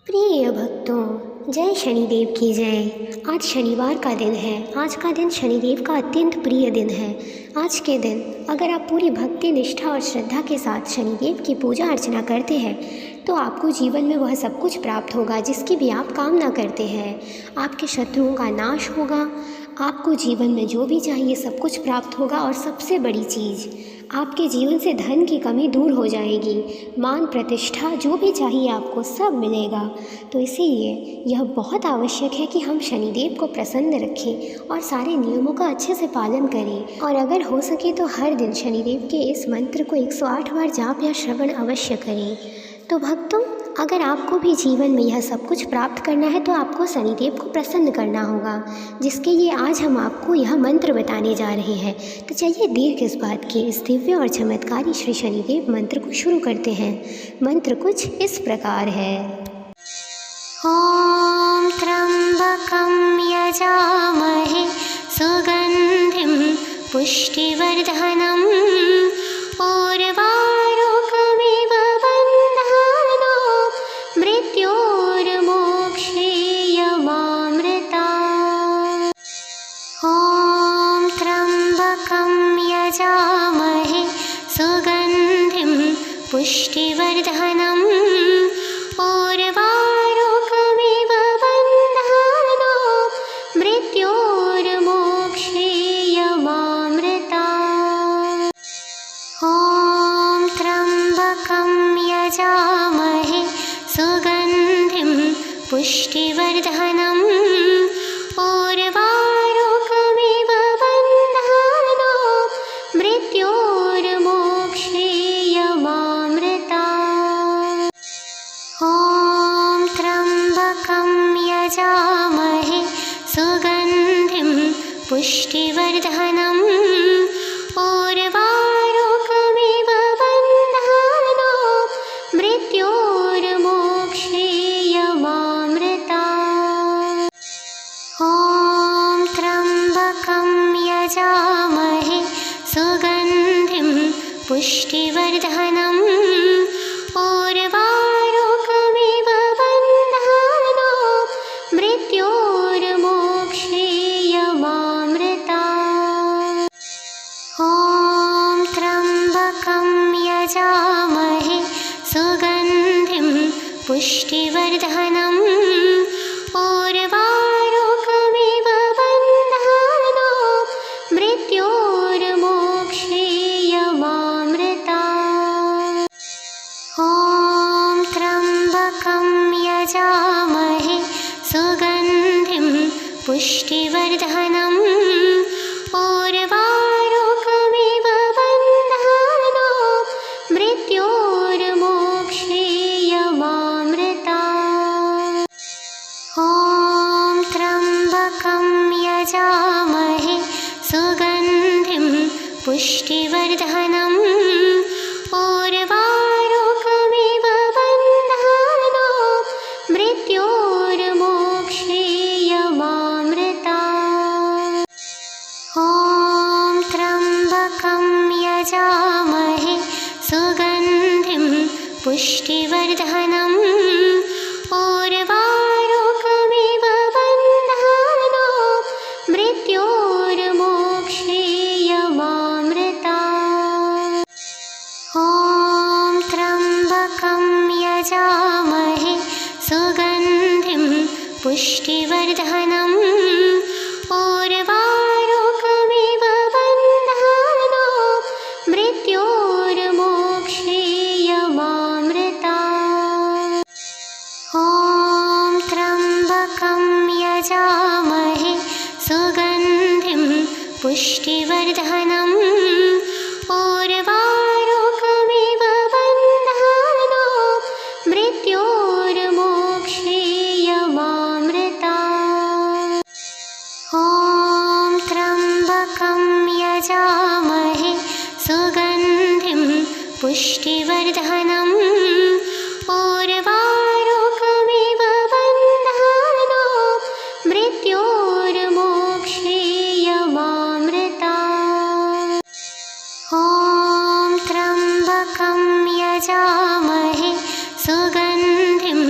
प्रिय भक्तों, जय शनिदेव की जय। आज शनिवार का दिन है। आज का दिन शनिदेव का अत्यंत प्रिय दिन है। आज के दिन अगर आप पूरी भक्ति, निष्ठा और श्रद्धा के साथ शनिदेव की पूजा अर्चना करते हैं तो आपको जीवन में वह सब कुछ प्राप्त होगा जिसकी भी आप कामना करते हैं। आपके शत्रुओं का नाश होगा, आपको जीवन में जो भी चाहिए सब कुछ प्राप्त होगा और सबसे बड़ी चीज़, आपके जीवन से धन की कमी दूर हो जाएगी। मान प्रतिष्ठा जो भी चाहिए आपको सब मिलेगा। तो इसीलिए यह बहुत आवश्यक है कि हम शनिदेव को प्रसन्न रखें और सारे नियमों का अच्छे से पालन करें। और अगर हो सके तो हर दिन शनिदेव के इस मंत्र को 108 बार जाप या श्रवण अवश्य करें। तो भक्तों, अगर आपको भी जीवन में यह सब कुछ प्राप्त करना है तो आपको शनिदेव को प्रसन्न करना होगा, जिसके लिए आज हम आपको यह मंत्र बताने जा रहे हैं। तो चलिए देर किस बात की, इस दिव्य और चमत्कारी श्री शनिदेव मंत्र को शुरू करते हैं। मंत्र कुछ इस प्रकार है। ॐ त्र्यम्बकं यजामहे सुगन्धिं पुष्टिवर्धनम् उर्वारुकमिव बन्धनो मृत्योर्मोक्षेयमामृतात्। ॐ त्र्यम्बकं यजामहे सुगन्धिं पुष्टिवर्धनम् उर्वारुकमिव बन्धनो मृत्योर्मोक्षेयमामृतात्। ॐ त्र्यम्बकं यजामहे सुगन्धिं पुष्टिवर्धनम् उर्वारुकमिव बन्धनो मृत्योर्मोक्षेयमामृतात्। ॐ त्र्यम्बकं यजामहे सुगन्धिं पुष्टिवर्धनम् उर्वारुकमिव बन्धनो मृत्योर्मोक्षेयमामृतात्। ॐ त्र्यम्बकं यजामहे सुगन्धिं पुष्टिवर्धनम् उर्वारुकमिव बन्धनो मृत्योर्मोक्षेयमामृतात्। ॐ त्र्यम्बकं यजामहे सुगन्धिं पुष्टिवर्धनम् उर्वारुकमिव बन्धनो मृत्योर्मोक्षेयमामृतात्। ॐ त्र्यम्बकं यजामहे सुगन्धिं पुष्टिवर्धनम् उर्वारुकमिव बन्धनो मृत्योर्मोक्षेयमामृतात्। ॐ त्र्यम्बकं यजामहे सुगन्धिं पुष्टिवर्धनम् उर्वारुकमिव बन्धनो मृत्योर्मोक्षेयमामृतात्। ॐ त्र्यम्बकं यजामहे सुगन्धिं पुष्टिवर्धनम् उर्वारुकमिव बन्धनो मृत्योर्मोक्षेयमामृतात्। ॐ त्र्यम्बकं यजामहे सुगन्धिं पुष्टिवर्धनम् उर्वारुकमिव बन्धनो मृत्योर्मोक्षेयमामृतात्। ॐ त्र्यम्बकं यजामहे सुगन्धिं पुष्टिवर्धनम् उर्वारुकमिव बन्धनो मृत्योर्मोक्षेयमामृतात्। ॐ त्र्यम्बकं यजामहे सुगन्धिं पुष्टिवर्धनम् उर्वारुकमिव बन्धनो मृत्योर्मोक्षेयमामृतात्। ॐ त्र्यम्बकं यजामहे सुगन्धिं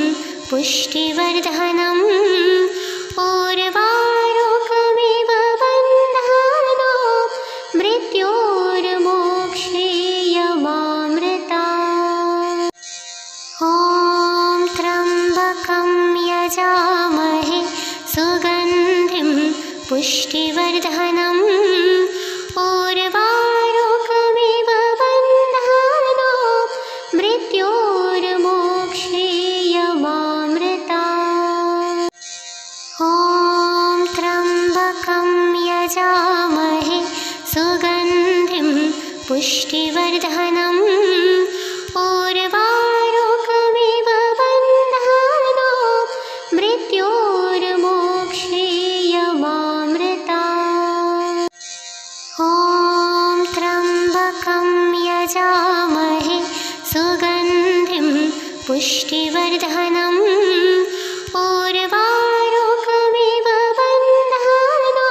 पुष्टिवर्धनम् उर्वारुकमिव बन्धानो मृत्योर्मोक्षेयमामृतात्। ॐ त्र्यम्बकं यजामहे सुगन्धिं पुष्टिवर्धनम् उर्वारुकमिव बन्धानो मृत्योर्मोक्षेयमामृतात्। ॐ त्र्यम्बकं यजामहे सुगन्धिं पुष्टिवर्धनम् उर्वारुकमिव बन्धानो मृत्योर्मोक्षेयमामृतात्। ॐ त्र्यम्बकं यजामहे सुगन्धिं पुष्टिवर्धनम् उर्वारुकमिव बन्धानो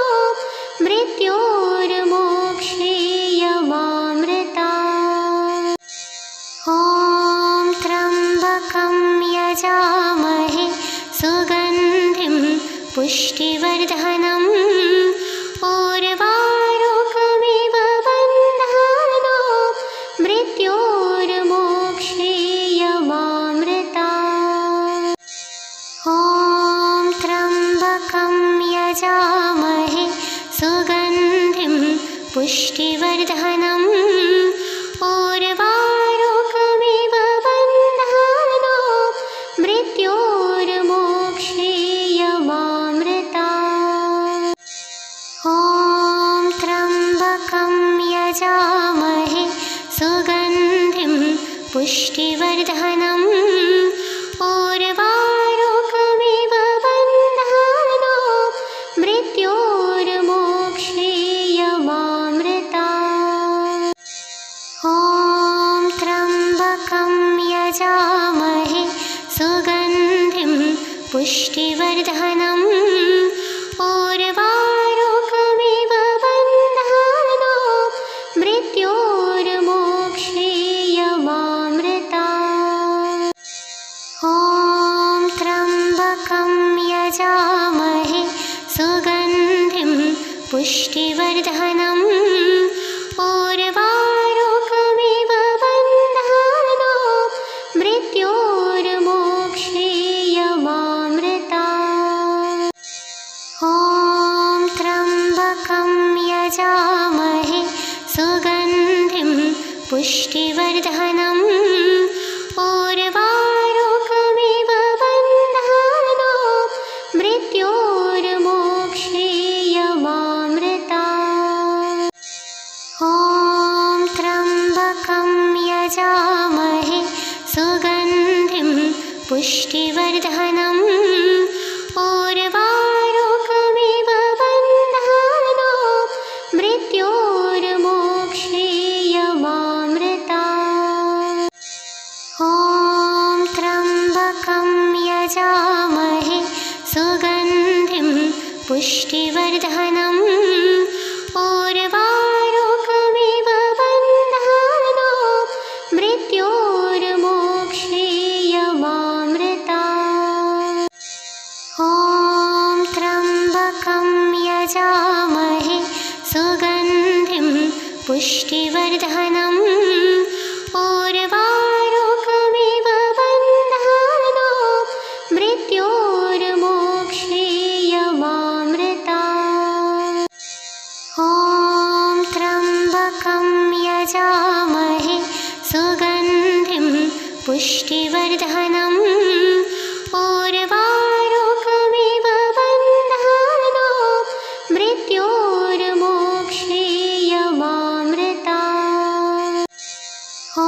मृत्योर्मोक्षेयमामृतात्। ॐ त्र्यम्बकं यजामहे सुगन्धिं पुष्टिवर्धनम् उर्वारुकमिव बन्धानो मृत्योर्मोक्षेयमामृतात्। ॐ त्र्यम्बकं यजामहे सुगन्धिं पुष्टिवर्धनम् उर्वारुकमिव बन्धानो मृत्योर्मोक्षेयमामृतात्। ॐ त्र्यम्बकं यजामहे सुगन्धिं पुष्टिवर्धनम् उर्वारुकमिव बन्धानो मृत्योर्मोक्षेयमामृतात्। ॐ त्र्यम्बकं यजामहे सुगन्धिं पुष्टिवर्धनम् उर्वारुकमिव बन्धानो मृत्योर्मोक्षेयमामृतात्। ॐ त्र्यम्बकं यजामहे सुगन्धिं पुष्टिवर्धनम् उर्वारुकमिव बन्धानो मृत्योर्मोक्षेयमामृतात्। ॐ त्र्यम्बकं यजामहे सुगन्धिं पुष्टिवर्धनम् उर्वारुकमिव बन्धानो मृत्योर्मोक्षेयमामृतात्। ॐ त्र्यम्बकं यजामहे सुगन्धिं पुष्टिवर्धनम् उर्वारुकमिव बन्धानो मृत्योर्मोक्षेयमामृतात्। ॐ त्र्यम्बकं यजामहे सुगन्धिं पुष्टिवर्धनम् उर्वारुकमिव बन्धानो मृत्योर्मोक्षेयमामृतात्। ॐ त्र्यम्बकं यजामहे सुगन्धिं पुष्टिवर्धनम् उर्वारुकमिव बन्धानो मृत्योर्मोक्षेयमामृतात्। ॐ त्र्यम्बकं यजामहे सुगन्धिं पुष्टिवर्धनम् उर्वारुकमिव बन्धानो मृत्योर्मोक्षेयमामृतात्। ॐ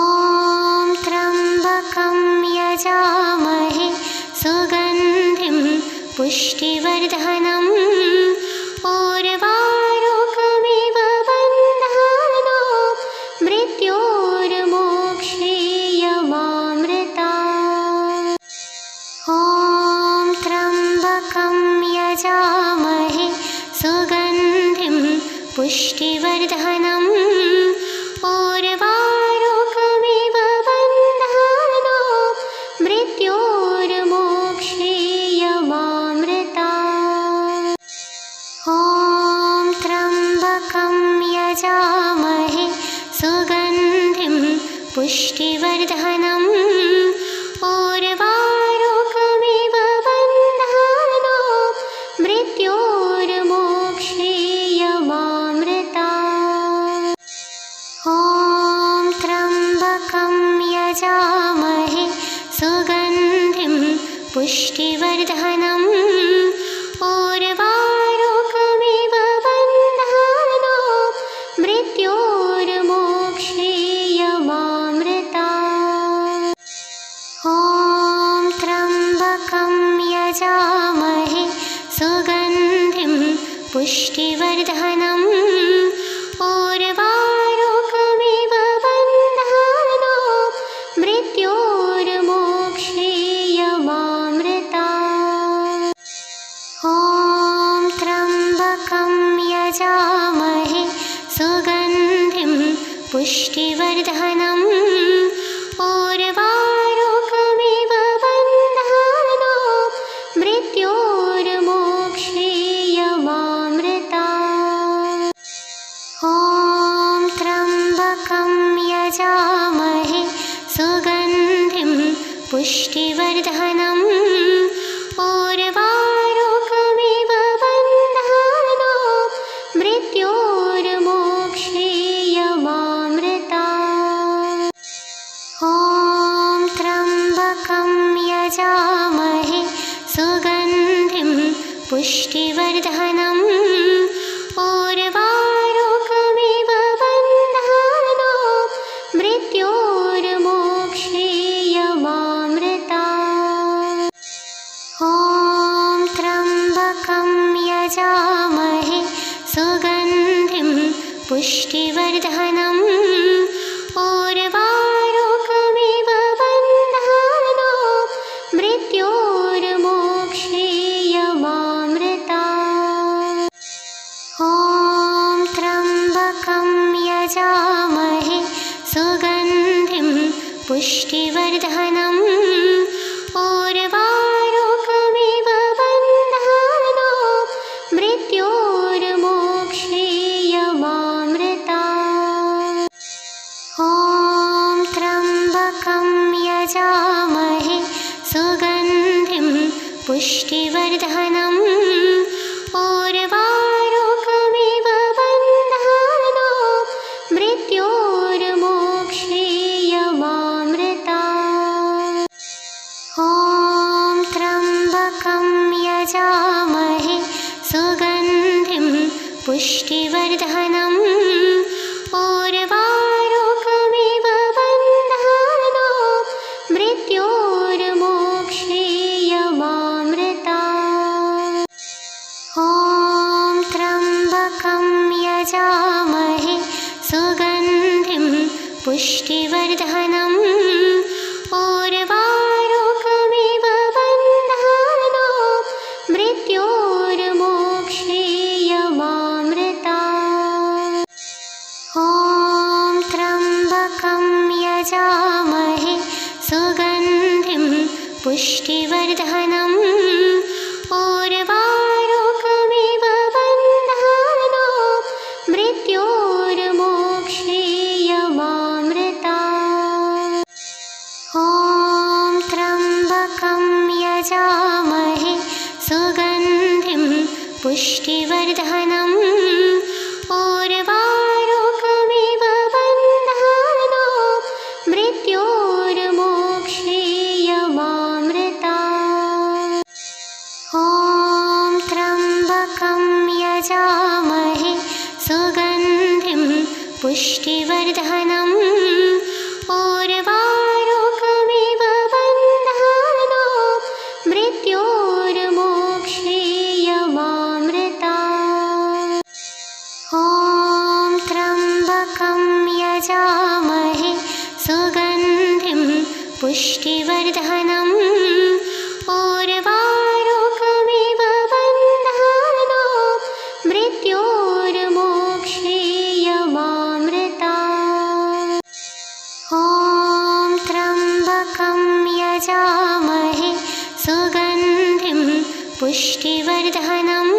त्र्यम्बकं यजामहे सुगन्धिं पुष्टिवर्धनम् उर्वारुकमिव बन्धानो मृत्योर्मोक्षेयमामृतात्। ॐ त्र्यम्बकं यजामहे सुगन्धिं पुष्टिवर्धनम् उर्वारुकमिव बन्धानो मृत्योर्मोक्षेयमामृतात्। पुष्टिवर्धनम् उर्वारुकमिव बन्धानो मृत्योर्मोक्षेयमामृता। ॐ त्र्यम्बकं यजामहे सुगन्धिं पुष्टिवर्धनम् उर्वारुकमिव बन्धानो मृत्योर्मोक्षेयमामृता। ॐ त्र्यम्बकं यजामहे सुगन्धिं पुष्टिवर्धनम् उर्वारुकमिव बन्धानो मृत्योर्मोक्षेयमामृता। ॐ त्र्यम्बकं यजामहे सुगन्धिं पुष्टिवर्धनम् उर्वारुकमिव बन्धानो मृत्योर्मोक्षेयमामृता। ॐ त्र्यम्बकं यजामहे सुगन्धिं पुष्टिवर्धनम् उर्वारुकमिव बन्धानो मृत्योर्मोक्षेयमामृता। ॐ त्र्यम्बकं यजामहे सुगन्धिं पुष्टिवर्धनम् उर्वारुकमिव बन्धानो मृत्योर्मोक्षेयमामृता। ॐ त्र्यम्बकं यजामहे सुगन्धिं पुष्टिवर्धनम् उर्वारुकमिव बन्धानो मृत्योर्मोक्षेयमामृता। ॐ त्र्यम्बकं यजामहे सुगन्धिं पुष्टिवर्धनम् उर्वारुकमिव बन्धानो मृत्योर्मोक्षेयमामृता। ॐ त्र्यम्बकं यजामहे सुगन्धिं पुष्टिवर्धनम् उर्वारुकमिव बन्धानो मृत्योर्मोक्षेयमामृता। ॐ त्र्यम्बकं यजामहे सुगन्धिं पुष्टिवर्धनम् उर्वारुकमिव बन्धानो मृत्योर्मोक्षेयमामृता। ॐ त्र्यम्बकं यजामहे सुगन्धिं पुष्टिवर्धनम् उर्वारुकमिव बन्धानो मृत्योर्मोक्षेयमामृता। ॐ त्र्यम्बकं यजामहे सुगन्धिं पुष्टिवर्धनम् उर्वारुकमिव बन्धानो मृत्योर्मोक्षेयमामृता। ॐ त्र्यम्बकं यजामहे सुगन्धिं पुष्टिवर्धनम् उर्वारुकमिव बन्धानो मृत्योर्मोक्षेयमामृता। ॐ त्र्यम्बकं यजामहे सुगन्धिं पुष्टिवर्धनम् उर्वारुकमिव बन्धानो मृत्योर्मोक्षेयमामृता। ॐ त्र्यम्बकं यजामहे सुगन्धिं पुष्टिवर्धनम्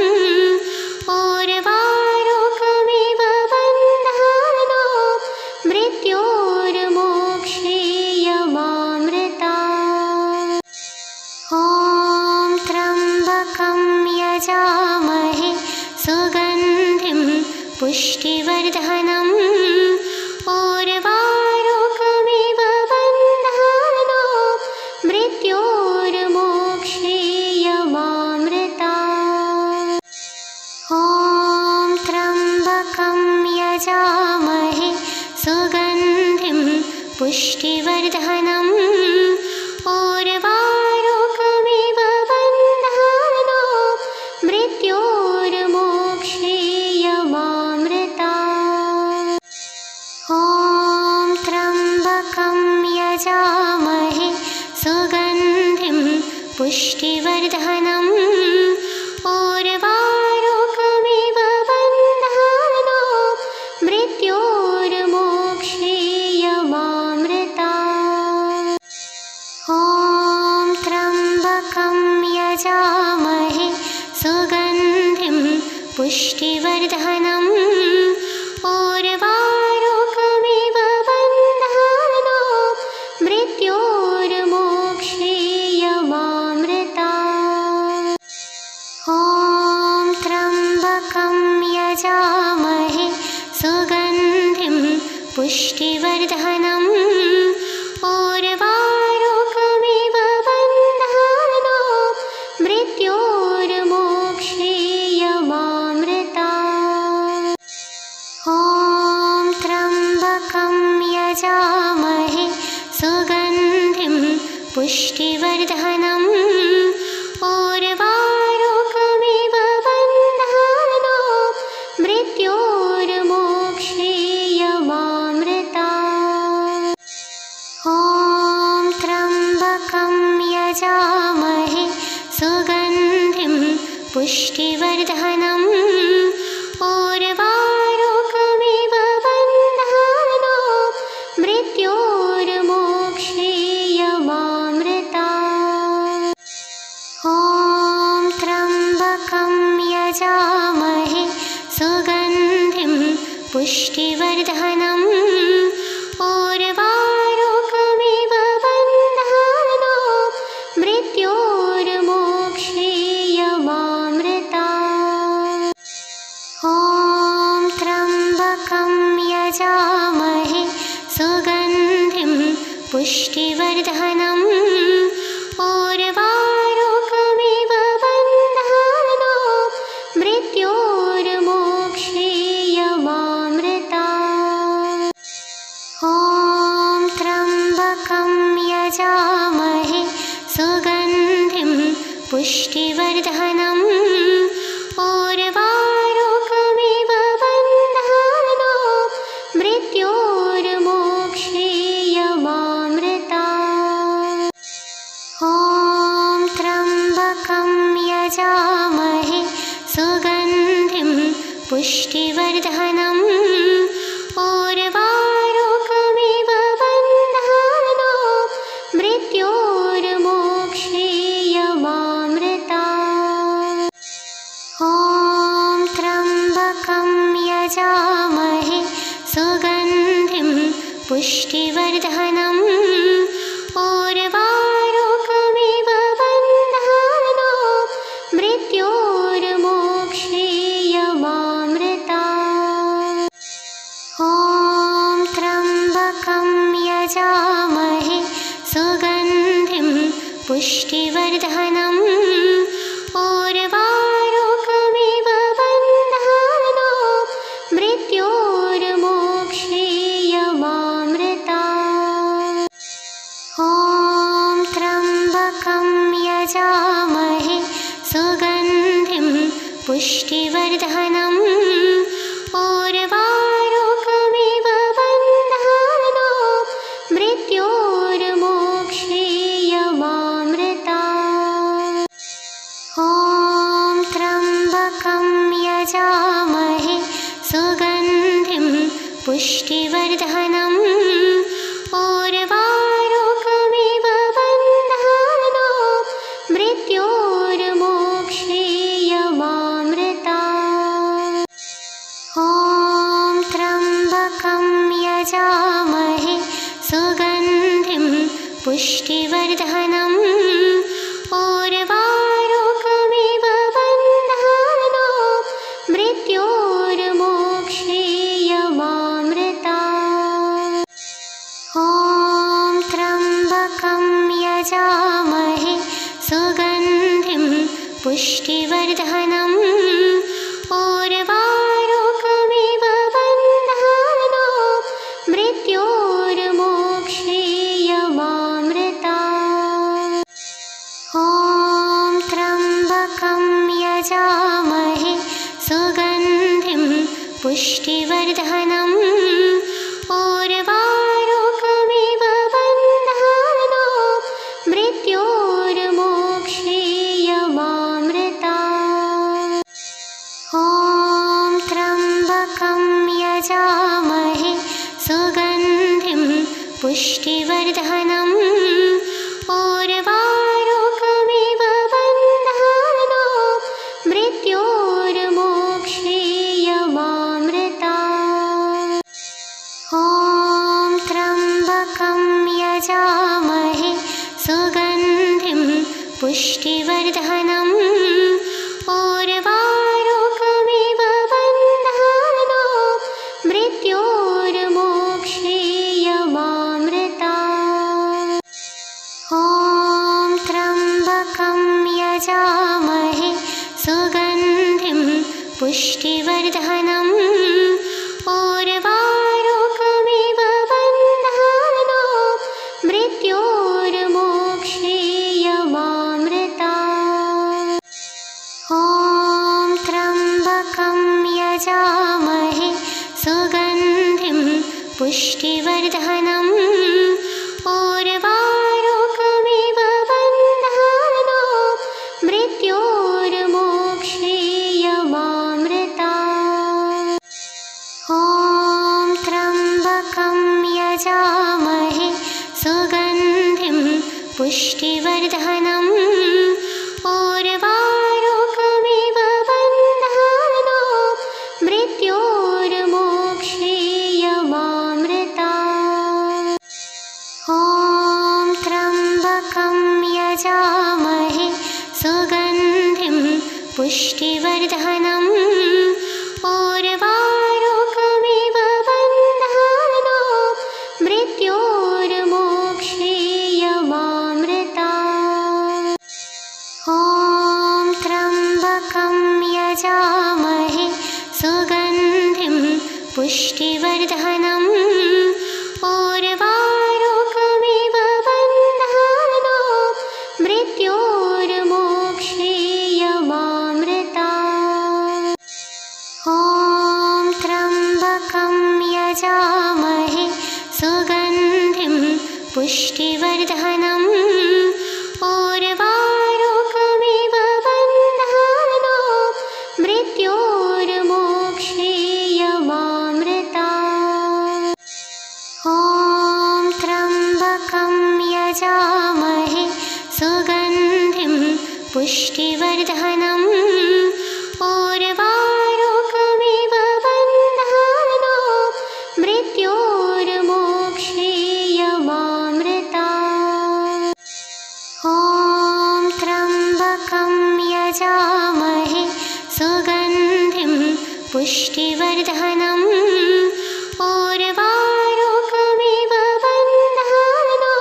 उर्वारुकमिव बन्धानो मृत्योर्मोक्षेयमामृता। ॐ त्र्यम्बकं यजामहे सुगन्धिं पुष्टिवर्धनम् उर्वारुकमिव बन्धानो मृत्योर्मोक्ष पुष्टिवर्धनम् उर्वारुकमिव बन्धानो मृत्योर्मोक्षीयमामृता। ॐ त्र्यम्बकं यजामहे सुगन्धिं पुष्टिवर्धनम् उर्वारुकमिव बन्धानो मृत्योर्मोक्षीयमामृता। ॐ त्र्यम्बकं यजामहे सुगन्धिं पुष्टिवर्धनम् उर्वारुकमिव बन्धानो मृत्योर्मोक्षीयमामृता। ॐ त्र्यम्बकं यजामहे सुगन्धिं पुष्टिवर्धनम् उर्वारुकमिव बन्धानो मृत्योर्मोक्षीयमामृता। ॐ त्र्यम्बकं यजामहे सुगन्धिं पुष्टिवर्धनम् उर्वारुकमिव बन्धानो मृत्योर्मोक्षीयमामृता। ॐ त्र्यम्बकं यजामहे सुगन्धिं पुष्टिवर्धनम् उर्वारुकमिव बन्धानो मृत्योर्मोक्षीयमामृता। ॐ त्र्यम्बकं यजामहे सुगन्धिं पुष्टिवर्धनम् उर्वारुकमिव बन्धानो मृत्योर्मोक्षीयमामृता। ॐ त्र्यम्बकं यजामहे सुगन्धिं पुष्टिवर्धनम् उर्वारुकमिव बन्धानो मृत्योर्मोक्षीयमामृता। ॐ त्र्यम्बकं यजामहे सुगन्धिं पुष्टिवर्धनम् उर्वारुकमिव बन्धानो मृत्योर्मोक्षीयमामृता। ॐ त्र्यम्बकं यजामहे सुगन्धिं पुष्टिवर्धनम् उर्वारुकमिव बन्धानो मृत्योर्मोक्षीयमामृता। ॐ त्र्यम्बकं यजामहे सुगन्धिं पुष्टिवर्धनम् उर्वारुकमिव बन्धानो मृत्योर्मोक्षीयमामृता। ॐ त्र्यम्बकं यजामहे सुगन्धिं पुष्टिवर्धनम् उर्वारुकमिव बन्धानो मृत्योर्मोक्षीयमामृता। ॐ त्र्यम्बकं यजामहे सुगन्धिं पुष्टिवर्धनम् उर्वारुकमिव बन्धानो मृत्योर्मोक्षीयमामृता। ॐ त्र्यम्बकं यजामहे सुगन्धिं पुष्टिवर्धनम् उर्वारुकमिव बन्धानो मृत्योर्मोक्षीयमामृता। ॐ त्र्यम्बकं यजामहे सुगन्धिं पुष्टिवर्धनम् उर्वारुकमिव बन्धानो मृत्योर्मोक्षीयमामृता। ॐ त्र्यम्बकं यजामहे सुगन्धिं पुष्टिवर्धनम् उर्वारुकमिव बन्धानो मृत्योर्मोक्षीयमामृता। त्र्यम्बकं यजामहे सुगन्धिं पुष्टिवर्धनम् उर्वारुकमिव बन्धानो मृत्योर्मोक्षीयमामृतात्। ॐ त्र्यम्बकं यजामहे सुगन्धिं पुष्टिवर्धनम् उर्वारुकमिव बन्धानो मृत्योर्मोक्षीयमामृतात्। ॐ त्र्यम्बकं यजामहे सुगन्धिं पुष्टिवर्धनम् उर्वारुकमिव बन्धानो मृत्योर्मोक्षीयमामृतात्। ॐ त्र्यम्बकं यजामहे सुगन्धिं पुष्टिवर्धनम् उर्वारुकमिव बन्धानो मृत्योर्मोक्षीयमामृतात्। ॐ त्र्यम्बकं यजामहे सुगन्धिं पुष्टिवर्धनम् उर्वारुकमिव बन्धानो मृत्योर्मोक्षीयमामृतात्। ॐ त्र्यम्बकं यजामहे सुगन्धिं पुष्टिवर्धनम् उर्वारुकमिव बन्धानो मृत्योर्मोक्षीयमामृतात्। ॐ त्र्यम्बकं यजामहे सुगन्धिं पुष्टिवर्धनम् उर्वारुकमिव बन्धानो मृत्योर्मोक्षीयमामृतात्। ॐ त्र्यम्बकं यजामहे सुगन्धिं पुष्टिवर्धनम् उर्वारुकमिव बन्धानो मृत्योर्मोक्षीयमामृतात्। ॐ त्र्यम्बकं यजामहे सुगन्धिं पुष्टिवर्धनम् उर्वारुकमिव बन्धानो मृत्योर्मोक्षीयमामृतात्। ॐ त्र्यम्बकं यजामहे सुगन्धिं पुष्टिवर्धनम् उर्वारुकमिव बन्धानो मृत्योर्मोक्षीयमामृतात्। ॐ त्र्यम्बकं यजामहे सुगन्धिं पुष्टिवर्धनम् उर्वारुकमिव बन्धानो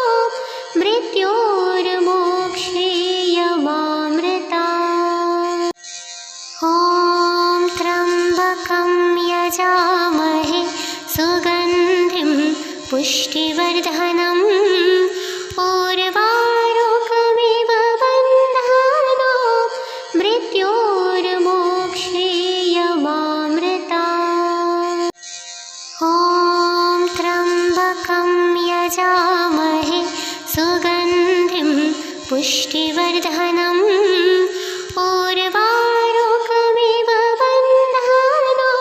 मृत्योर्मोक्षीयमामृतात्। ॐ त्र्यम्बकं यजामहे सुगन्धिं पुष्टिवर्धनम् उर्वारुकमिव बन्धानो मृत्योर्मोक्षीयमामृतात्। ॐ त्र्यम्बकं यजामहे सुगन्धिं पुष्टिवर्धनम् उर्वारुकमिव बन्धानो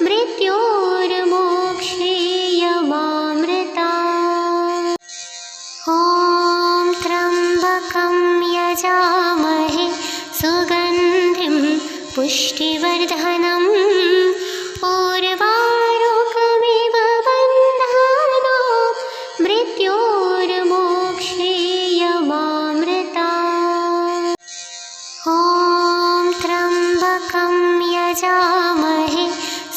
मृत्योर्मोक्षीयमामृतात्। ॐ त्र्यम्बकं यजामहे सुगन्धिं पुष्टिवर्धनम् उर्वारुकमिव बन्धानो मृत्योर्मोक्षीयमामृतात्। ॐ त्र्यम्बकं यजामहे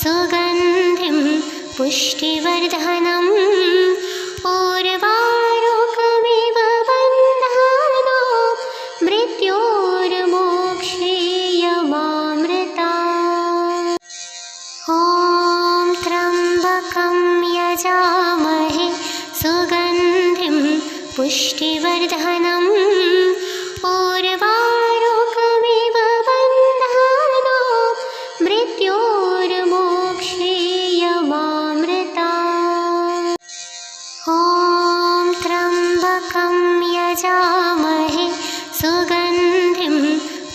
सुगन्धिं पुष्टिवर्धनम् उर्वारुकमिव बन्धानो मृत्योर्मोक्षीयमामृतात्। ॐ त्र्यम्बकं यजामहे सुगन्धिं पुष्टिवर्धनम् उर्वारुकमिव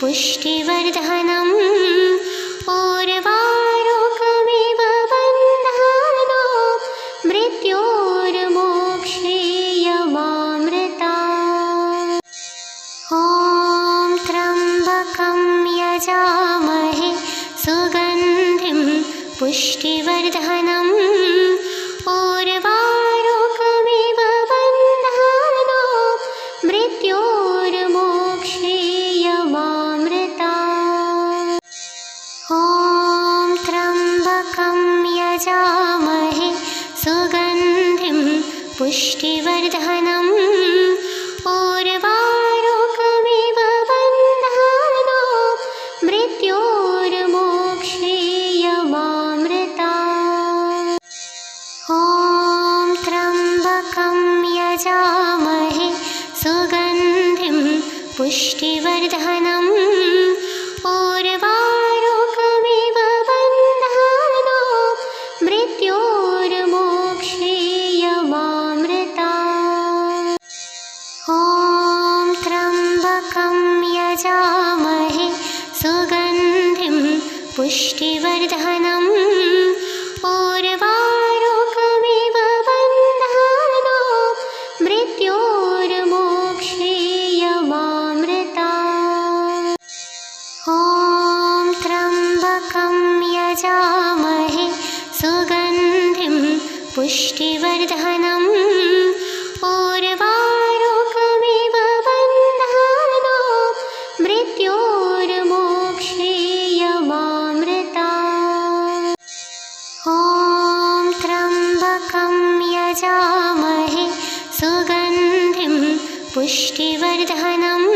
पुष्टिवर्धनम् उर्वारुकमिव बन्धानो मृत्योर्मोक्षेयमामृता। ॐ त्र्यम्बकं यजामहे सुगन्धिं पुष्टिवर्धनम् उर्वारुकमिव बन्धानो मृत्योर्मोक्षेयमामृता। ॐ त्र्यम्बकं यजामहे सुगन्धिं पुष्टिवर्धनम् उर्वारुकमिव बन्धानो मृत्योर्मोक्षेयमामृता। ॐ त्र्यम्बकं यजामहे सुगन्धिं पुष्टिवर्धनम् उर्वारुकमिव बन्धानो मृत्योर्मोक्षेयमामृता। ॐ त्र्यम्बकं यजामहे सुगन्धिं पुष्टिवर्धनम् उर्वारुकमिव बन्धानो मृत्योर्मोक्षेयमामृता। ॐ त्र्यम्बकं यजामहे सुगन्धिं पुष्टिवर्धनम् उर्वारुकमिव बन्धानो मृत्योर्मोक्षेयमामृता। ॐ त्र्यम्बकं यजामहे सुगन्धिं पुष्टिवर्धनम्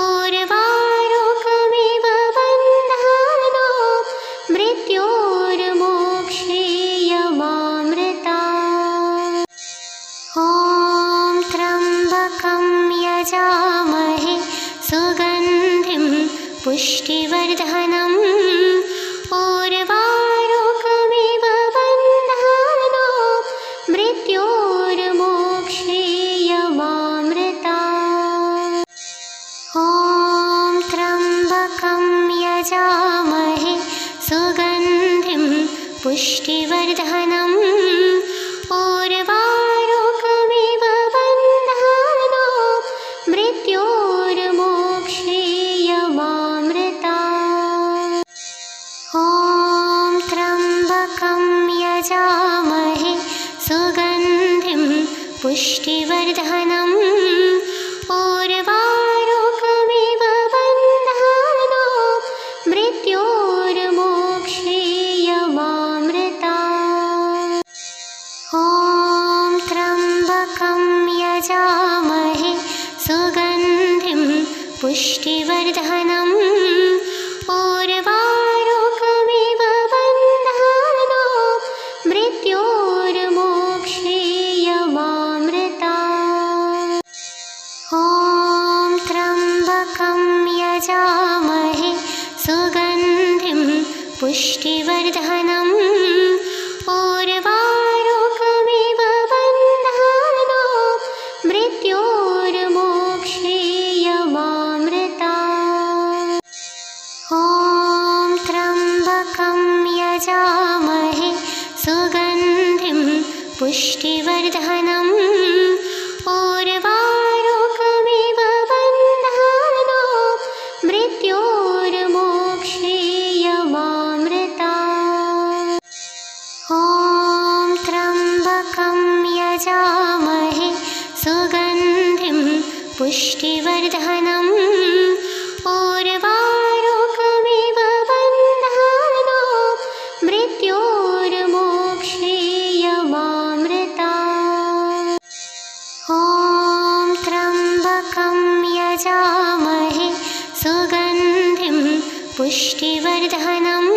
उर्वारुकमिव बन्धानो मृत्योर्मोक्षेयमामृता। ॐ त्र्यम्बकं यजामहे सुगन्धिं पुष्टिवर्धनम् उर्वारुकमिव बन्धानो मृत्योर्मोक्षेयमामृता। ॐ त्र्यम्बकं यजामहे सुगन्धिं पुष्टिवर्धनम् उर्वारुकमिव बन्धानो मृत्योर्मोक्षेयमामृता। ॐ त्र्यम्बकं यजामहे सुगन्धिं पुष्टिवर्धनम् उर्वारुकमिव बन्धानो मृत्योर्मोक्षेयमामृता। ॐ त्र्यम्बकं यजामहे सुगन्धिं पुष्टिवर्धनम् उर्वारुकमिव बन्धानो मृत्योर्मोक्षेयमामृता। ॐ त्र्यम्बकं यजामहे सुगन्धिं पुष्टिवर्धनम् उर्वारुकमिव बन्धानो मृत्योर्मोक्षेयमामृता। ॐ त्र्यम्बकं यजामहे सुगन्धिं पुष्टिवर्धनम् उर्वारुकमिव बन्धानो मृत्योर्मोक्षेयमामृता। ॐ त्र्यम्बकं यजामहे सुगन्धिं पुष्टिवर्धनम् उर्वारुकमिव बन्धानो मृत्योर्मोक्षेयमामृता। ॐ त्र्यम्बकं यजामहे सुगन्धिं पुष्टिवर्धनम्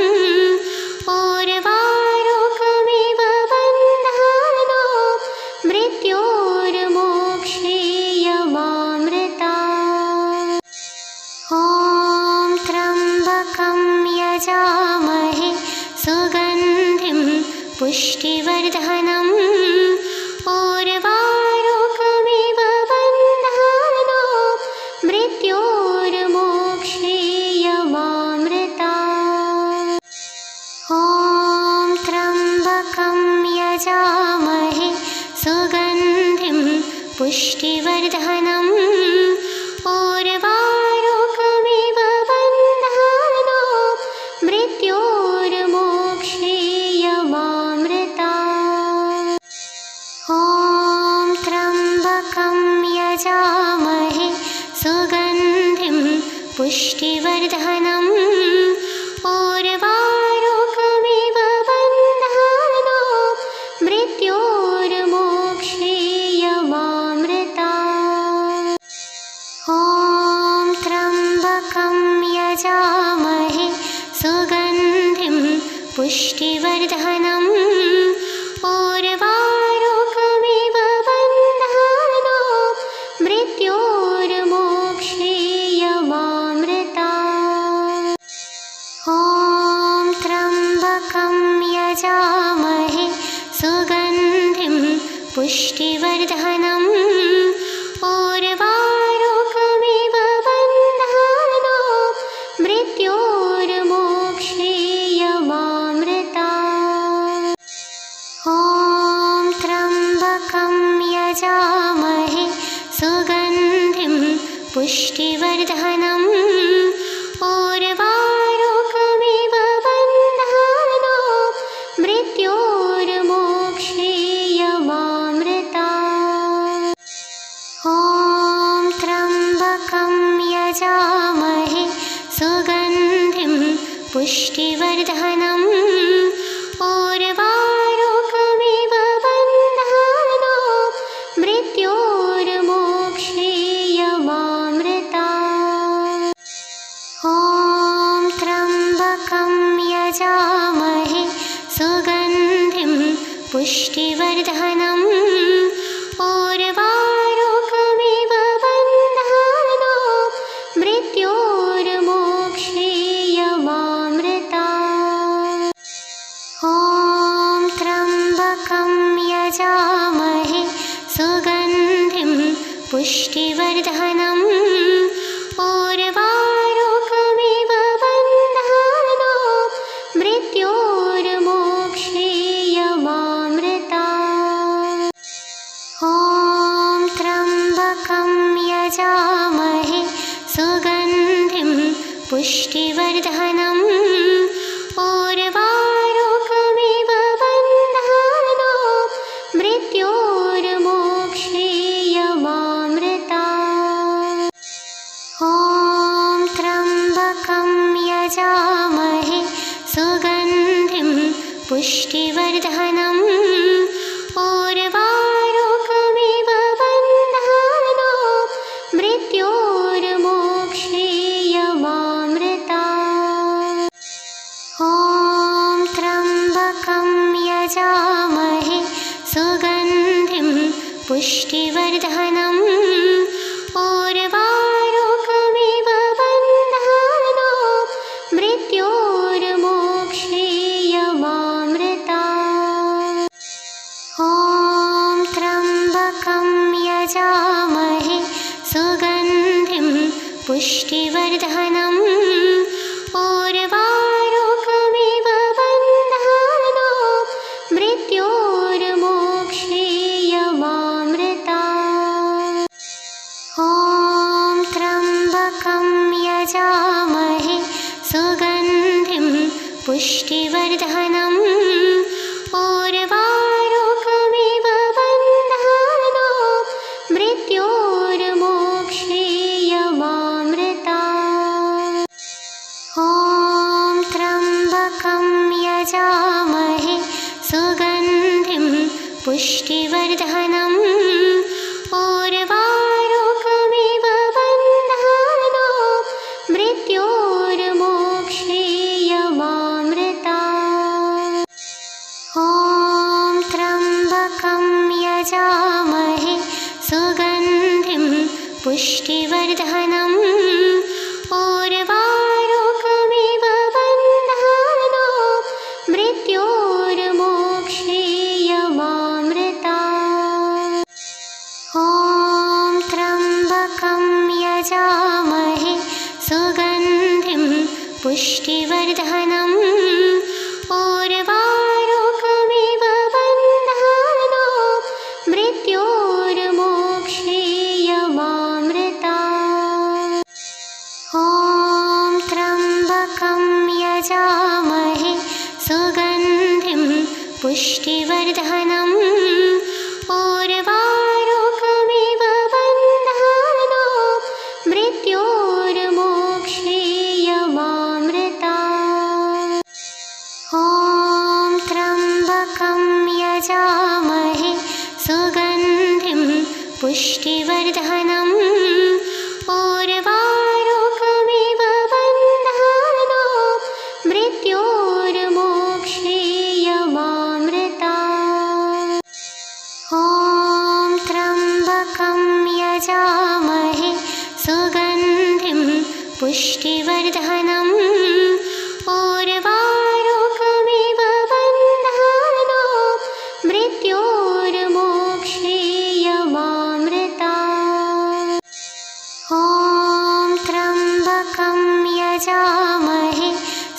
उर्वारुकमिव बन्धानो मृत्योर्मोक्षेयमामृता। ॐ त्र्यम्बकं यजामहे सुगन्धिं पुष्टिवर्धनम् उर्वारुकमिव बन्धानो मृत्योर्मोक्ष पुष्टिवर्धनम् उर्वारुकमिव बन्धानो मृत्योर्मोक्षेयमामृता। ॐ त्र्यम्बकं यजामहे सुगन्धिं पुष्टिवर्धनम् उर्वारुकमिव बन्धानो मृत्योर्मोक्षेयमामृता। ॐ त्र्यम्बकं यजामहे सुगन्धिं पुष्टिवर्धनम् उर्वारुकमिव बन्धानो मृत्योर्मोक्षेयमामृता। ॐ त्र्यम्बकं यजामहे सुगन्धिं पुष्टिवर्धनम् उर्वारुकमिव बन्धानो मृत्योर्मोक्षेयमामृता। ॐ त्र्यम्बकं यजामहे सुगन्धिं पुष्टिवर्धनम् उर्वारुकमिव बन्धानो मृत्योर्मोक्षेयमामृता। ॐ त्र्यम्बकं यजामहे सुगन्धिं पुष्टिवर्धनम् उर्वारुकमिव बन्धानो मृत्योर्मोक्षेयमामृता। ॐ त्र्यम्बकं यजामहे सुगन्धिं पुष्टिवर्धनम् उर्वारुकमिव बन्धानो मृत्योर्मोक्षेयमामृता। ॐ त्र्यम्बकं यजामहे सुगन्धिं पुष्टिवर्धनम् उर्वारुकमिव बन्धानो मृत्योर्मोक्षेयमामृता। ॐ त्र्यम्बकं यजामहे सुगन्धिं पुष्टिवर्धनम् उर्वारुकमिव बन्धानो मृत्योर्मोक्षेयमामृता। ॐ त्र्यम्बकं यजामहे सुगन्धिं पुष्टिवर्धनम् उर्वारुकमिव बन्धानो मृत्योर्मोक्षेयमामृता। ॐ त्र्यम्बकं यजामहे सुगन्धिं पुष्टिवर्धनम् उर्वारुकमिव बन्धानो मृत्योर्मोक्षेयमामृता। ॐ त्र्यम्बकं यजामहे सुगन्धिं पुष्टिवर्धनम् उर्वारुकमिव बन्धानो मृत्योर्मोक्षेयमामृता। ॐ त्र्यम्बकं यजामहे सुगन्धिं पुष्टिवर्धनम् उर्वारुकमिव बन्धानो मृत्योर्मोक्षेयमामृता। ॐ त्र्यम्बकं यजामहे सुगन्धिं पुष्टिवर्धनम् उर्वारुकमिव बन्धानो मृत्योर्मोक्षेयमामृता। ॐ त्र्यम्बकं यजामहे सुगन्धिं पुष्टिवर्धनम् उर्वारुकमिव बन्धानो मृत्योर्मोक्षेयमामृता। ॐ त्र्यम्बकं यजामहे सुगन्धिं पुष्टिवर्धनम् उर्वारुकमिव बन्धानो मृत्योर्मोक्ष यजामहे सुगन्धिं पुष्टिवर्धनम् उर्वारुकमिव बन्धानो मृत्योर्मोक्षीयमामृतात्। ॐ त्र्यम्बकं यजामहे सुगन्धिं पुष्टिवर्धनम् उर्वारुकमिव बन्धानो मृत्योर्मोक्षीयमामृतात्। ॐ त्र्यम्बकं यजामहे सुगन्धिं पुष्टिवर्धनम् उर्वारुकमिव बन्धानो मृत्योर्मोक्षीयमामृतात्। ॐ त्र्यम्बकं यजामहे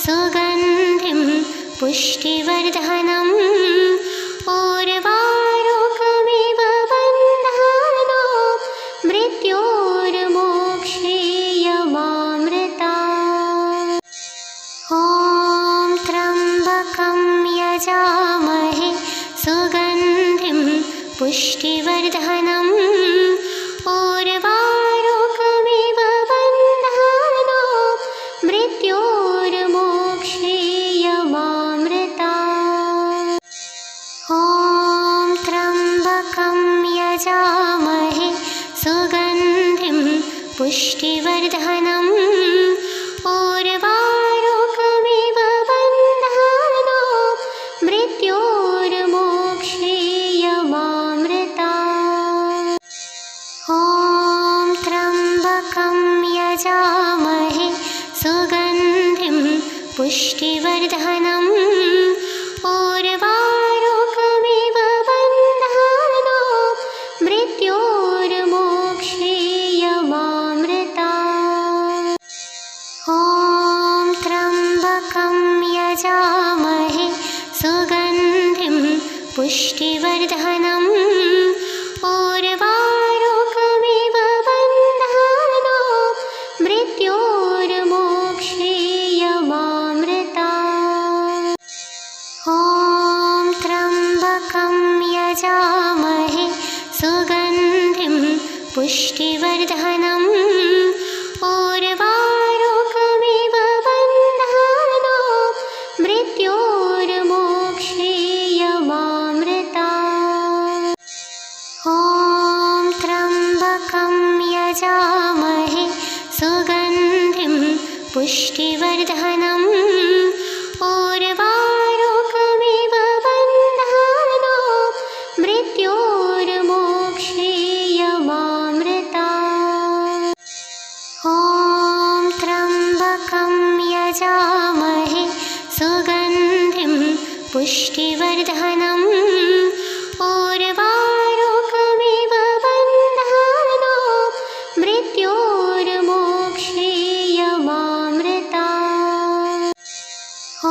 सुगन्धिं पुष्टिवर्धनम् उर्वारुकमिव बन्धानो मृत्योर्मोक्षीयमामृतात्। ॐ त्र्यम्बकं यजामहे सुगन्धिं पुष्टिवर्धनम् उर्वारुकमिव बन्धानो मृत्योर्मोक्षीयमामृतात्। ॐ त्र्यम्बकं यजामहे सुगन्धिं पुष्टिवर्धनम् उर्वारुकमिव बन्धानो मृत्योर्मोक्षीयमामृतात्। ॐ त्र्यम्बकं यजामहे सुगन्धिं पुष्टिवर्धनम् उर्वारुकमिव बन्धानो मृत्योर्मोक्षीयमामृतात्। ॐ त्र्यम्बकं यजामहे सुगन्धिं पुष्टिवर्धनम् उर्वारुकमिव बन्धानो मृत्योर्मोक्षीयमामृतात्। ॐ त्र्यम्बकं यजामहे सुगन्धिं पुष्टिवर्धनम् उर्वारुकमिव बन्धानो मृत्योर्मोक्षीयमामृतात्। ॐ त्र्यम्बकं यजामहे सुगन्धिं पुष्टिवर्धनम् उर्वारुकमिव बन्धानो मृत्योर्मोक्षीयमामृतात्। ॐ त्र्यम्बकं यजामहे सुगन्धिं पुष्टिवर्धनम् उर्वारुकमिव बन्धानो मृत्योर्मोक्षीयमामृतात्। ॐ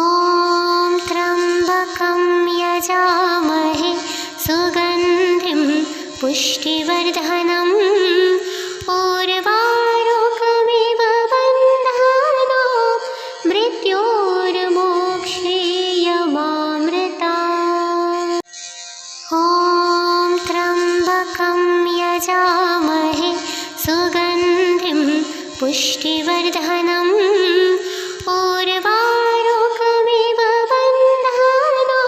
त्र्यम्बकं यजामहे सुगन्धिं पुष्टिवर्धनम् उर्वारुकमिव बन्धानो मृत्योर्मोक्षीयमामृतात्। ॐ त्र्यम्बकं यजामहे सुगन्धिं पुष्टिवर्धनम् उर्वारुकमिव बन्धानो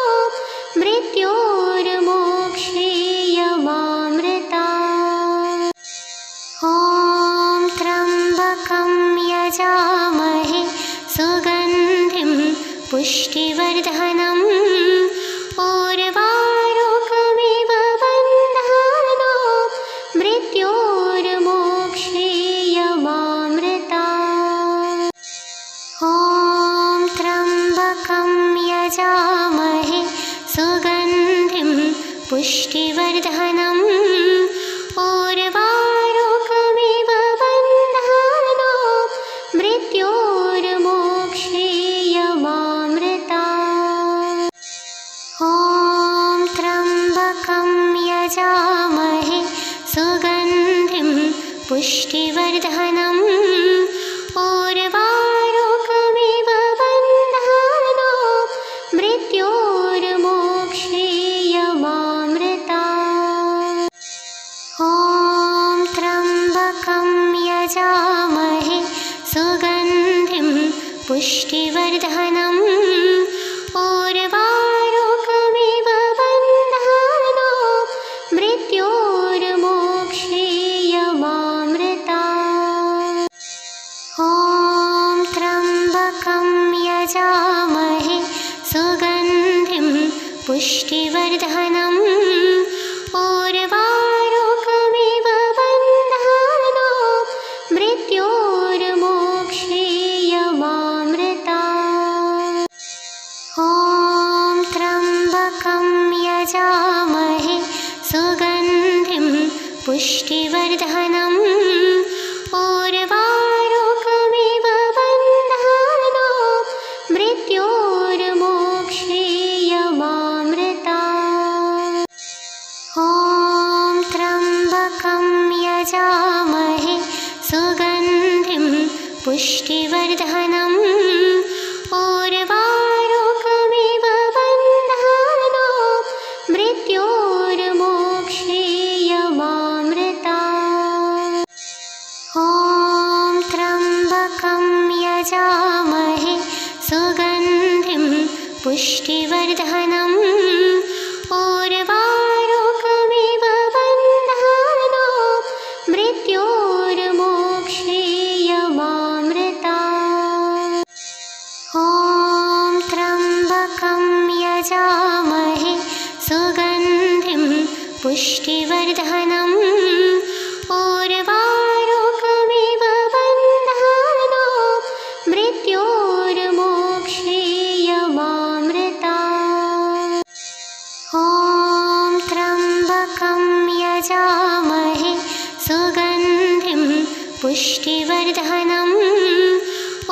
मृत्योर्मोक्षीयमामृतात्। ॐ त्र्यम्बकं यजामहे सुगन्धिं पुष्टिवर्धनम् उर्वारुकमिव बन्धानो मृत्योर्मोक्षीयमामृतात्। ॐ त्र्यम्बकं यजामहे सुगन्धिं पुष्टिवर्धनम् उर्वारुकमिव बन्धानो मृत्योर्मोक्षीयमामृतात्। ॐ त्र्यम्बकं यजामहे सुगन्धिं पुष्टिवर्धनम् उर्वारुकमिव बन्धानो पुष्टिवर्धनम् उर्वारुकमिव बन्धानो मृत्योर्मोक्षेयमामृता। ॐ त्र्यम्बकं यजामहे सुगन्धिं पुष्टिवर्धनम् उर्वारुकमिव बन्धानो मृत्योर्मोक्षेयमामृता। ॐ त्र्यम्बकं यजामहे सुगन्धिं पुष्टिवर्धनम् उर्वारुकमिव बन्धानो मृत्योर्मोक्षेयमामृता। ॐ त्र्यम्बकं यजामहे सुगन्धिं पुष्टिवर्धनम् उर्वारुकमिव बन्धानो मृत्योर्मोक्षेयमामृता। ॐ त्र्यम्बकं यजामहे सुगन्धिं पुष्टिवर्धनम् उर्वारुकमिव बन्धानो मृत्योर्मोक्षेयमामृता। ॐ त्र्यम्बकं यजामहे सुगन्धिं पुष्टिवर्धनम् उर्वारुकमिव बन्धानो मृत्योर्मोक्षेयमामृता। ॐ त्र्यम्बकं यजामहे सुगन्धिं पुष्टिवर्धनम्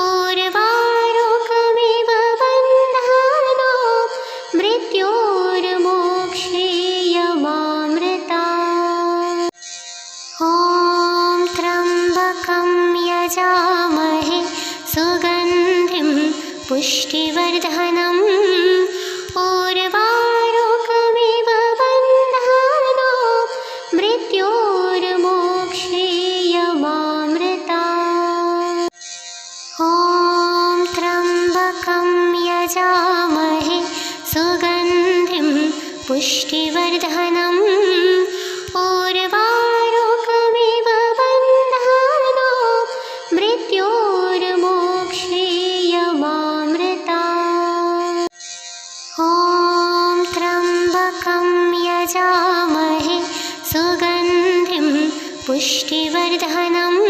उर्वारुकमिव बन्धानो मृत्योर्मोक्षेयमामृता। ॐ त्र्यम्बकं यजामहे सुगन्धिं पुष्टिवर्धनम् उर्वारुकमिव बन्धानो मृत्योर्मोक्षेयमामृता। ॐ त्र्यम्बकं यजामहे सुगन्धिं पुष्टिवर्धनम् उर्वारुकमिव बन्धानो मृत्योर्मोक्षेयमामृता। ॐ त्र्यम्बकं यजामहे सुगन्धिं पुष्टिवर्धनम्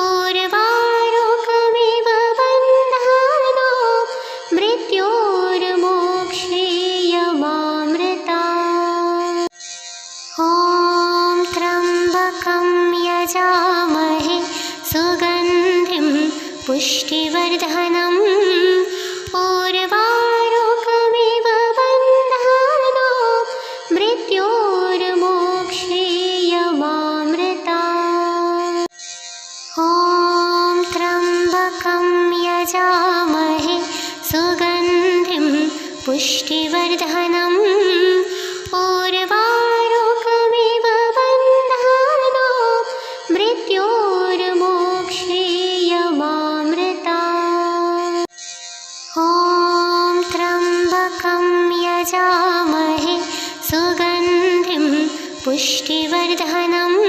उर्वारुकमिव बन्धानो मृत्योर्मोक्षेयमामृता। ॐ त्र्यम्बकं यजामहे सुगन्धिं पुष्टिवर्धनम् उर्वारुकमिव बन्धानो मृत्योर्मोक्षेयमामृता। ॐ त्र्यम्बकं यजामहे सुगन्धिं पुष्टिवर्धनम् उर्वारुकमिव बन्धानो मृत्योर्मोक्षेयमामृता। ॐ त्र्यम्बकं यजामहे सुगन्धिं पुष्टिवर्धनम्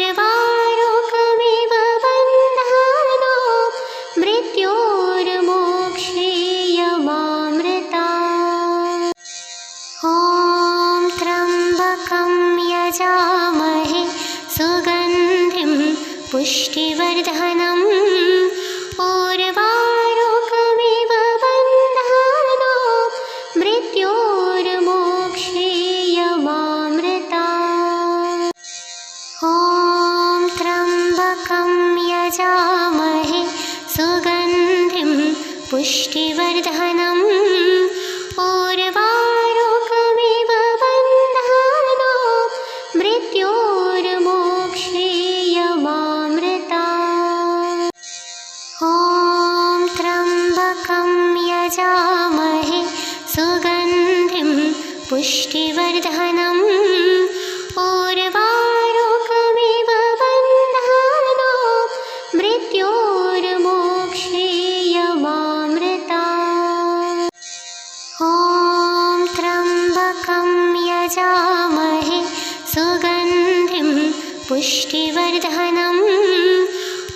उर्वारुकमिव बन्धानो मृत्योर्मोक्षेयमामृता। ॐ त्र्यम्बकं यजामहे सुगन्धिं पुष्टिवर्धनम् उर्वारुकमिव बन्धानो मृत्योर्मोक्षेयमामृता। ॐ त्र्यम्बकं यजामहे सुगन्धिं पुष्टिवर्धनम् उर्वारुकमिव बन्धानो मृत्योर्मोक्षेयमामृता। ॐ त्र्यम्बकं यजामहे सुगन्धिं पुष्टिवर्धनम् उर्वारुकमिव बन्धानो मृत्योर्मोक्ष पुष्टिवर्धनम्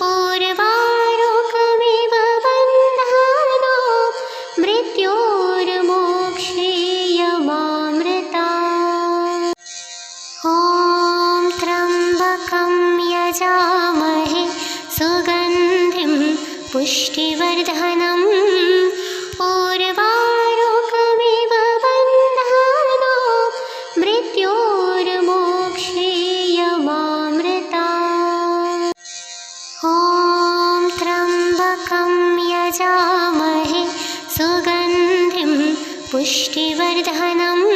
उर्वारुकमिव बन्धानो मृत्योर्मोक्षेयमामृतात्। ॐ त्र्यम्बकं यजामहे सुगन्धिं पुष्टिवर्धनम् उर्वारुकमिव बन्धानो मृत्योर्मोक्षेयमामृतात्। ॐ त्र्यम्बकं यजामहे सुगन्धिं पुष्टिवर्धनम्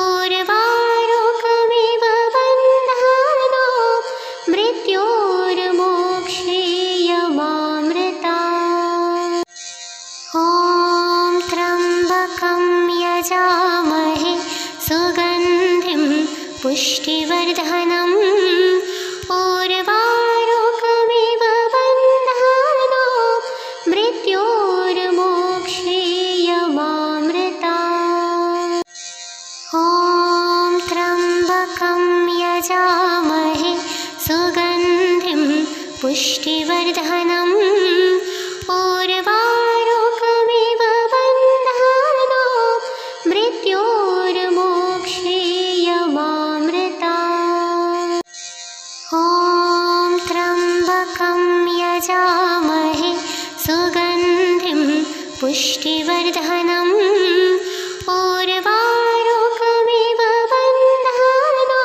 उर्वारुकमिव बन्धानो मृत्योर्मोक्षेयमामृतात्। ॐ त्र्यम्बकं यजामहे सुगन्धिं पुष्टिवर्धनम् उर्वारुकमिव बन्धानो मृत्योर्मोक्षेयमामृतात्। ॐ त्र्यम्बकं यजामहे सुगन्धिं पुष्टिवर्धनम् उर्वारुकमिव बन्धानो मृत्योर्मोक्षेयमामृतात्। ॐ त्र्यम्बकं यजामहे सुगन्धिं पुष्टिवर्धनम् उर्वारुकमिव बन्धानो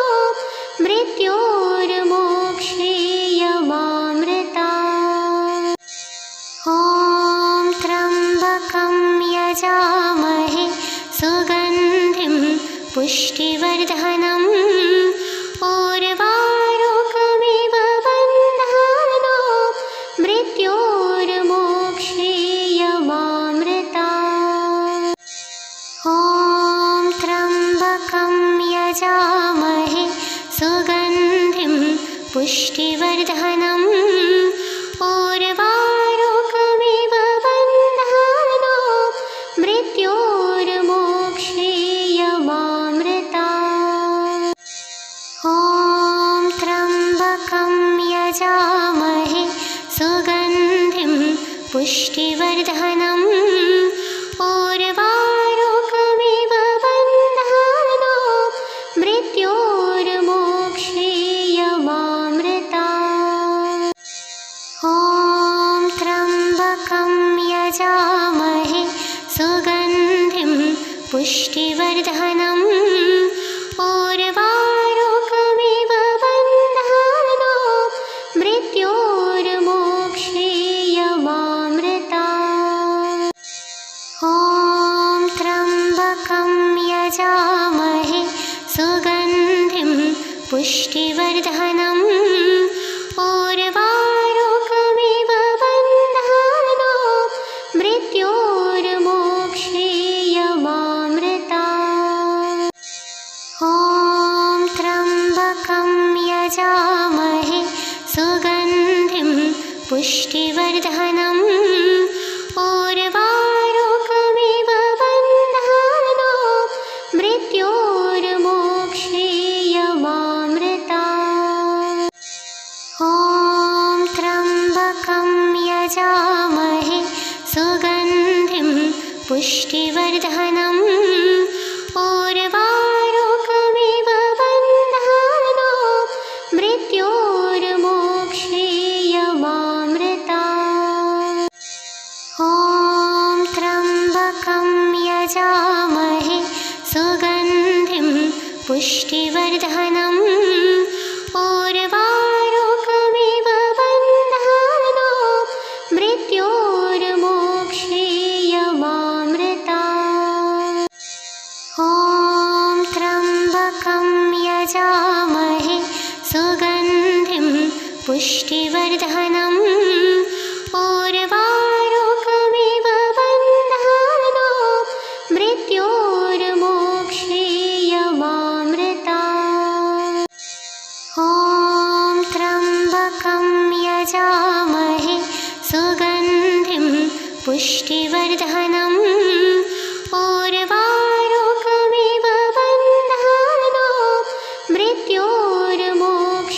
मृत्योर्मोक्षेयमामृतात्। ॐ त्र्यम्बकं यजामहे सुगन्धिं पुष्टिवर्धनम् उर्वारुकमिव बन्धानो मृत्योर्मोक्षेयमामृतात्। ॐ त्र्यम्बकं यजामहे सुगन्धिं पुष्टिवर्धनम् उर्वारुकमिव बन्धानो मृत्योर्मोक्षेयमामृतात्। ॐ त्र्यम्बकं यजामहे सुगन्धिं पुष्टिवर्धनम् उर्वारुकमिव बन्धानो मृत्योर्मोक्षेयमामृतात्। ॐ त्र्यम्बकं यजामहे सुगन्धिं पुष्टिवर्धनम् उर्वारुकमिव बन्धानो मृत्योर्मोक्षेयमामृतात्। ॐ त्र्यम्बकं यजामहे सुगन्धिं पुष्टिवर्धनम् उर्वारुकमिव बन्धानो मृत्योर्मोक्षेयमामृतात्। ॐ त्र्यम्बकं यजामहे सुगन्धिं पुष्टिवर्धनम् उर्वारुकमिव बन्धानो मृत्योर्मोक्षेयमामृतात्। ॐ त्र्यम्बकं यजामहे सुगन्धिं पुष्टिवर्धनम् उर्वारुकमिव बन्धानो मृत्योर्मोक्षेयमामृतात्। ॐ त्र्यम्बकं यजामहे सुगन्धिं पुष्टिवर्धनम् उर्वारुकमिव बन्धानो मृत्योर्मोक्षेयमामृतात्। ॐ त्र्यम्बकं यजामहे सुगन्धिं पुष्टिवर्धनम् उर्वारुकमिव बन्धानो मृत्योर्मोक्षेयमामृतात्। ॐ त्र्यम्बकं यजामहे सुगन्धिं पुष्टिवर्धनम् उर्वारुकमिव बन्धानो मृत्योर्मोक्षेयमामृतात्।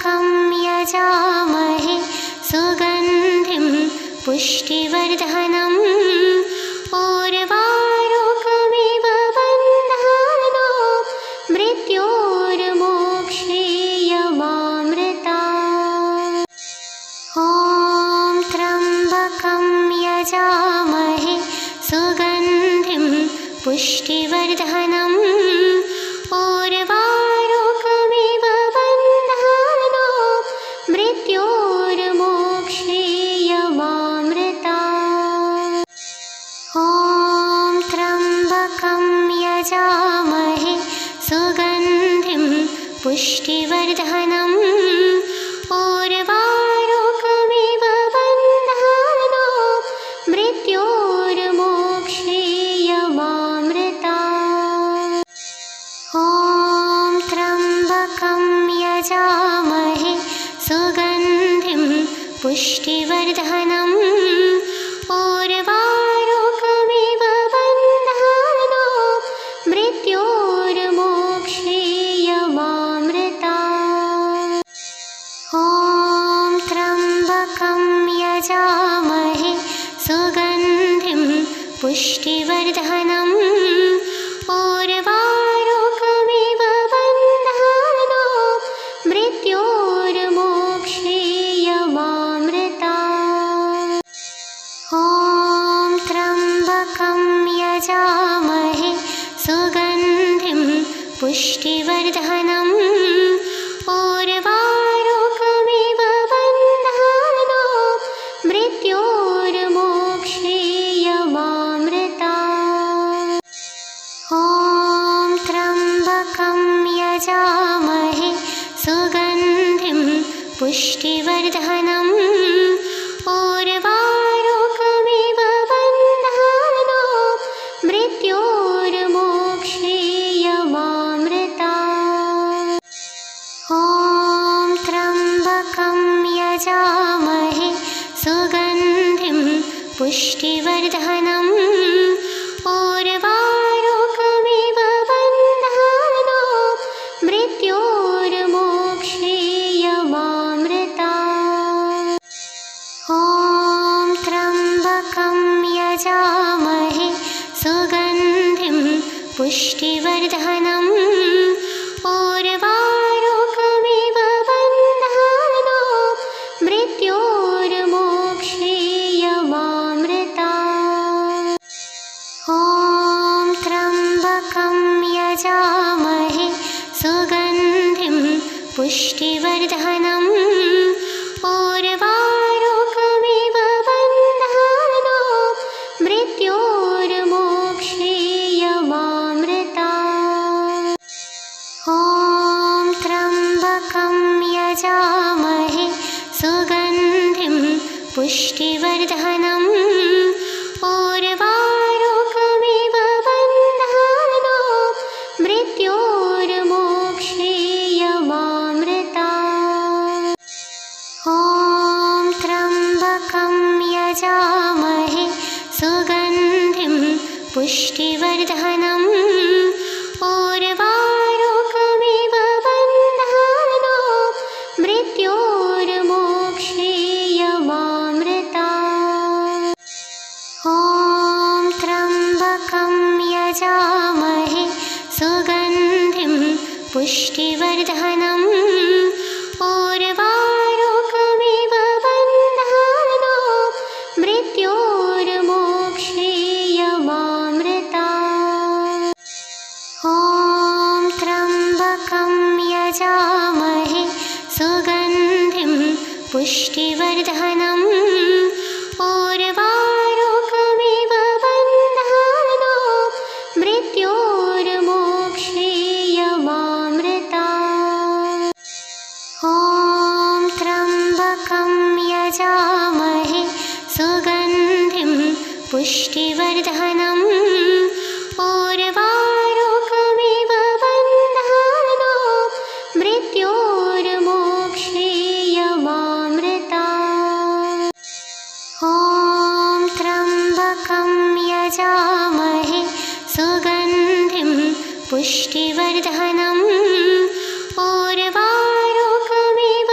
त्र्यम्बकं यजामहे सुगन्धिं पुष्टिवर्धनम् उर्वारुकमिव बन्धानो मृत्योर्मोक्षेयमामृतात्। ॐ त्र्यम्बकं यजामहे सुगन्धिं पुष्टिवर्धनम् उर्वारुकमिव बन्धानो मृत्योर्मोक्षेयमामृतात्। ॐ त्र्यम्बकं यजामहे सुगन्धिं पुष्टिवर्धनम् उर्वारुकमिव बन्धानो मृत्योर्मोक्षेयमामृतात्। ॐ त्र्यम्बकं यजामहे सुगन्धिं पुष्टिवर्धनम् उर्वारुकमिव बन्धानो मृत्योर्मोक्षेयमामृतात्। ॐ त्र्यम्बकं यजामहे सुगन्धिं पुष्टिवर्धनम् उर्वारुकमिव बन्धानो मृत्योर्मोक्षेयमामृतात्। ॐ त्र्यम्बकं यजामहे सुगन्धिं पुष्टिवर्धनम् उर्वारुकमिव बन्धानो मृत्योर्मोक्षेयमामृतात्। ॐ त्र्यम्बकं यजामहे सुगन्धिं पुष्टिवर्धनम् उर्वारुकमिव बन्धानो मृत्योर्मोक्षेयमामृतात्। ॐ त्र्यम्बकं यजामहे सुगन्धिं पुष्टिवर्धनम् उर्वारुकमिव बन्धानो मृत्योर्मोक्षेयमामृतात्। ॐ त्र्यम्बकं यजामहे सुगन्धिं पुष्टिवर्धनम् उर्वारुकमिव बन्धानो मृत्योर्मोक्षेयमामृतात्। ॐ त्र्यम्बकं यजामहे सुगन्धिं पुष्टिवर्धनम् उर्वारुकमिव बन्धानो मृत्योर्मोक्षेयमामृतात्। ॐ त्र्यम्बकं यजामहे सुगन्धिं पुष्टिवर्धनम् उर्वारुकमिव बन्धानो मृत्योर्मोक्षेयमामृतात्। ॐ त्र्यम्बकं यजामहे सुगन्धिं पुष्टिवर्धनम् उर्वारुकमिव बन्धानो मृत्योर्मोक्षेयमामृतात्। ॐ त्र्यम्बकं यजामहे सुगन्धिं पुष्टिवर्धनम् उर्वारुकमिव बन्धानो मृत्योर्मोक्षेयमामृतात्। ॐ त्र्यम्बकं यजामहे सुगन्धिं पुष्टिवर्धनम् उर्वारुकमिव बन्धानो मृत्योर्मोक्षेयमामृतात्। ॐ त्र्यम्बकं यजामहे सुगन्धिं पुष्टिवर्धनम् उर्वारुकमिव बन्धानो मृत्योर्मोक्षेयमामृतात्। ॐ त्र्यम्बकं यजामहे सुगन्धिं पुष्टिवर्धनम् उर्वारुकमिव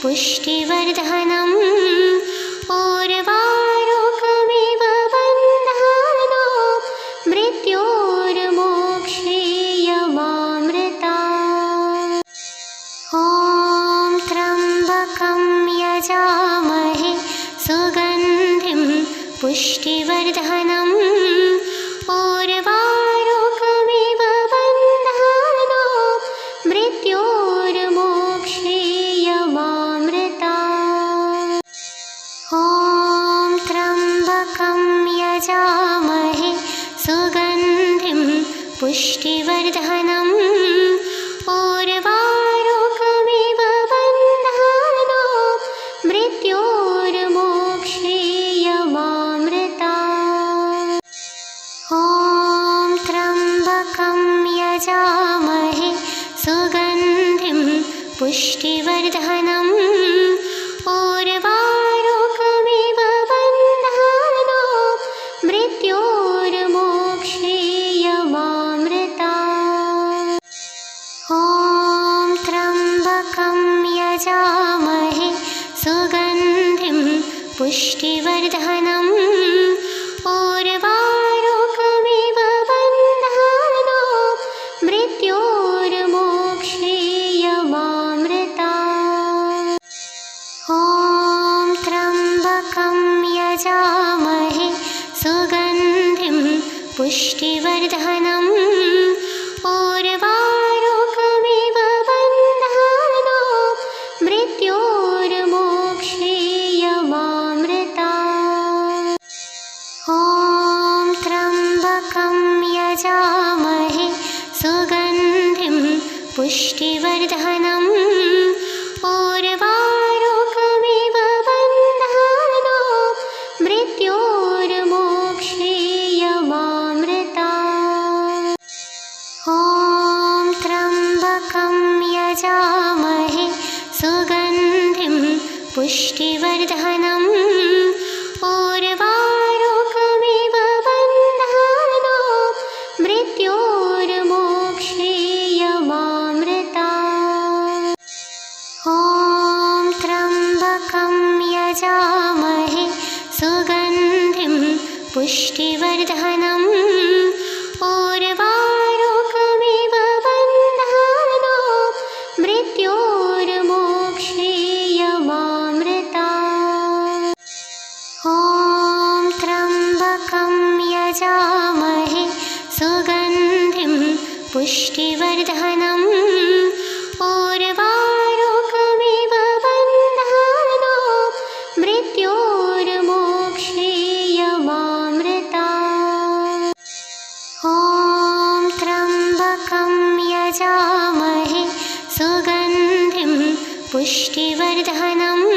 पुष्टिवर्धनम् उर्वारुकमिव बन्धानो मृत्योर्मोक्षेयमामृता। ॐ त्र्यम्बकं यजामहे सुगन्धिं पुष्टिवर्धनम् उर्वारुकमिव बन्धानो मृत्योर्मोक्षेयमामृता। ॐ त्र्यम्बकं यजामहे सुगन्धिं पुष्टिवर्धनम् उर्वारुकमिव बन्धानो मृत्योर्मोक्षेयमामृता। ॐ त्र्यम्बकं यजामहे सुगन्धिं पुष्टिवर्धनम् उर्वारुकमिव बन्धानो मृत्योर्मोक्षेयमामृता। ॐ त्र्यम्बकं यजामहे सुगन्धिं पुष्टिवर्धनम् उर्वारुकमिव बन्धानो मृत्योर्मोक्षेयमामृता। ॐ त्र्यम्बकं यजामहे सुगन्धिं पुष्टिवर्धनम् उर्वारुकमिव बन्धानो मृत्योर्मोक्षेयमामृता। ॐ त्र्यम्बकं यजामहे सुगन्धिं पुष्टिवर्धनम् उर्वारुकमिव बन्धानो मृत्योर्मोक्षेयमामृता। ॐ त्र्यम्बकं यजामहे सुगन्धिं पुष्टिवर्धनम् उर्वारुकमिव बन्धानो मृत्योर्मोक्षेयमामृता। ॐ त्र्यम्बकं यजामहे सुगन्धिं पुष्टिवर्धनम् उर्वारुकमिव बन्धानो मृत्योर्मोक्षेयमामृता। ॐ त्र्यम्बकं यजामहे सुगन्धिं पुष्टिवर्धनम् उर्वारुकमिव बन्धानो मृत्योर्मोक्षेयमामृता। ॐ त्र्यम्बकं यजामहे सुगन्धिं पुष्टिवर्धनम्